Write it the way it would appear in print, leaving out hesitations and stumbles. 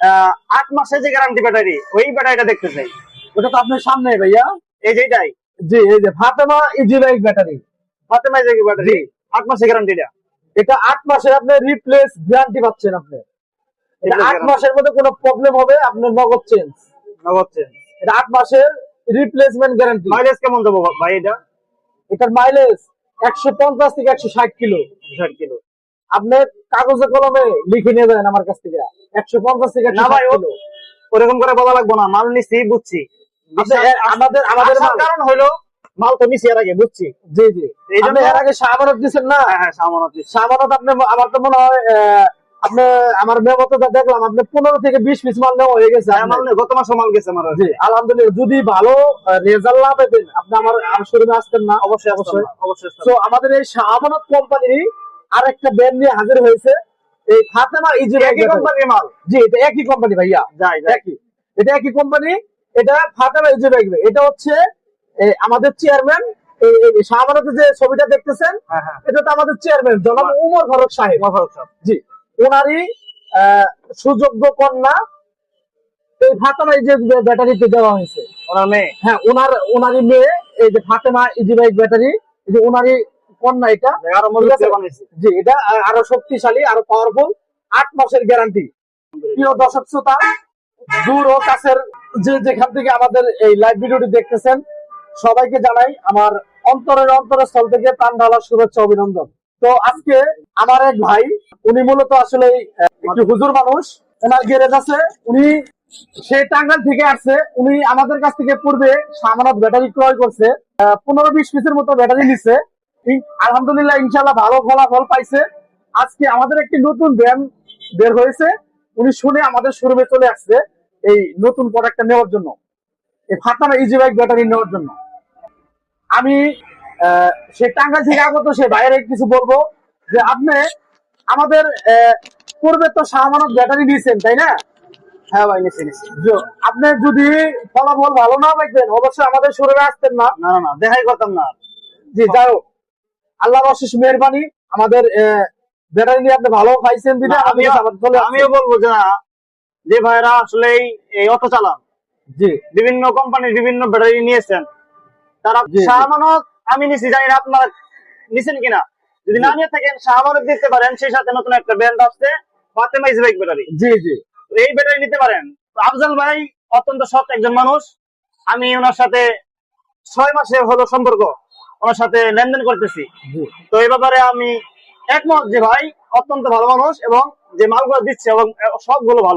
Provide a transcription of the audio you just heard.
8 মাসের যে guarantee battery, ওই ব্যাটারিটা দেখতে চাই। ওটা তো আপনার সামনে ভাইয়া, এই যেটাই। জি এই যে Fatema easy bike battery, Fatema যে ব্যাটারি 8 মাসের গ্যারান্টিটা। এটা 8 মাসের আপনি রিপ্লেস গ্যারান্টি পাচ্ছেন। আপনি এটা 8 মাসের মধ্যে কোনো প্রবলেম হবে আপনার নগদ চেঞ্জ। নগদ চেঞ্জ। এটা 8 মাসের রিপ্লেসমেন্ট গ্যারান্টি। মাইলেজ কেমন দেবো ভাই এটা? এটার মাইলেজ 150 থেকে 160 কিলো। 60 কিলো। আপনি কাগজে কলমে লিখে নিয়ে যাবেন আমার কাছ থেকে 150 থেকে 160 কিলো। ওরকম করে বলা লাগবে না, মাল নিছি বুঝছি। আমাদের কারণ হলো মাল তো নিছি এর আগে বুঝছি। জি জি, এই জন্য এর আগে সামানত দিচ্ছেন না। হ্যাঁ সামানত। আপনি আমার তো মনে হয় আপনি আমার মেমোতে দেখলাম আপনি 15 থেকে 20 পিস মাল নেওয়া হয়ে গেছে। গত মাসে মাল গেছে আমার। জি আলহামদুলিল্লাহ। যদি ভালো রেজাল্ট না পেতেন আপনি আমার শোরুমে আসতেন না? অবশ্যই অবশ্যই অবশ্যই। তো আমাদের এই সামানত কোম্পানির আরেকটা ব্র্যান্ড নিয়ে হাজির হয়েছে, এই ফাতেমা ইজি বাইক কোম্পানির মাল। জি এটা একই কোম্পানি ভাইয়া, একই, এটা একই কোম্পানি। এটা ফাতেমা ইজি বাইক। এটা হচ্ছে আমাদের চেয়ারম্যান, এই শাহবানাতে যে ছবিটা দেখতেছেন এটা তো আমাদের চেয়ারম্যান জনাব উমর ফারুক সাহেব। জি, ওনারই সুযোগ্য কন্যা এই ফাতেমা ইজি ব্যাটারিতে দেওয়া হয়েছে। ওনার মেয়ে? হ্যাঁ ওনারই মেয়ে। এই যে ফাতেমা ইজি বাইক ব্যাটারি, এই যে ওনারই কন্যা। এটা জি এটা আরো শক্তিশালী, আরো পাওয়ারফুল। 8 মাসের গ্যারান্টি। প্রিয় দর্শক শ্রোতা, দূর ও কাছের যেখান থেকে আমাদের এই লাইভ ভিডিওটি দেখতেছেন, সবাইকে জানাই আমার অন্তরস্থল থেকে প্রাণ ঢালা শুভেচ্ছা, অভিনন্দন। তো আজকে আমার এক ভাই, উনি মূলত আসলে একটু হুজুর মানুষ, ওনার গ্যারেজ আছে, উনি সে টাঙ্গাইল থেকে আসছে। উনি আমাদের কাছ থেকে পূর্বে সামানত ব্যাটারি ক্রয় করছে, 15-20 পিসের মতো ব্যাটারি নিচ্ছে। আলহামদুলিল্লাহ ইনশাল্লাহ ভালো ফলাফল পাইছে। আজকে আমাদের একটি নতুন ব্র্যান্ড বের হয়েছে, উনি শুনে আমাদের শোরুমে চলে আসছে এই নতুন প্রোডাক্টটা নেওয়ার জন্য, এই ফাতেমা ইজি বাইক ব্যাটারি নেওয়ার জন্য। আমি সে টাঙ্গাইল থেকে আগত সে বাইরে কিছু বলবো যে আপনি আমাদের পূর্বে তো সামানত ব্যাটারি নিয়েছেন তাই না? হ্যাঁ ভাই নিছি। আপনি যদি ফলাফল ভালো না পাইতেন অবশ্যই আমাদের শোরুমে আসতেন না। না না দেখাই করতাম না। জি যাই হোক, আল্লাহর অশেষ মেহেরবানি, আমাদের ব্যাটারি নিয়ে আপনি ভালো পাইছেন। আমিও বলবো যে ভাইরা আসলে এই অটো চালান, জি বিভিন্ন কোম্পানির বিভিন্ন ব্যাটারি নিয়েছেন, তারা শাহমানত আমি নিছি, জানি না আপনারা নিছেন কিনা। যদি না নিয়ে থাকেন শাহমানত দিতে পারেন। সেই সাথে নতুন একটা ব্র্যান্ড আসছে ফাতেমা ইজি বাইক ব্যাটারি। জি জি, এই ব্যাটারি নিতে পারেন। আফজাল ভাই অত্যন্ত সৎ একজন মানুষ। আমি ওনার সাথে 6 মাসের হলো সম্পর্ক, ওনার সাথে লেনদেন করতেছি। তো এই ব্যাপারে আমি একমত যে ভাই অত্যন্ত ভালো মানুষ এবং যে মালগুলো দিচ্ছে এবং সবগুলো ভালো।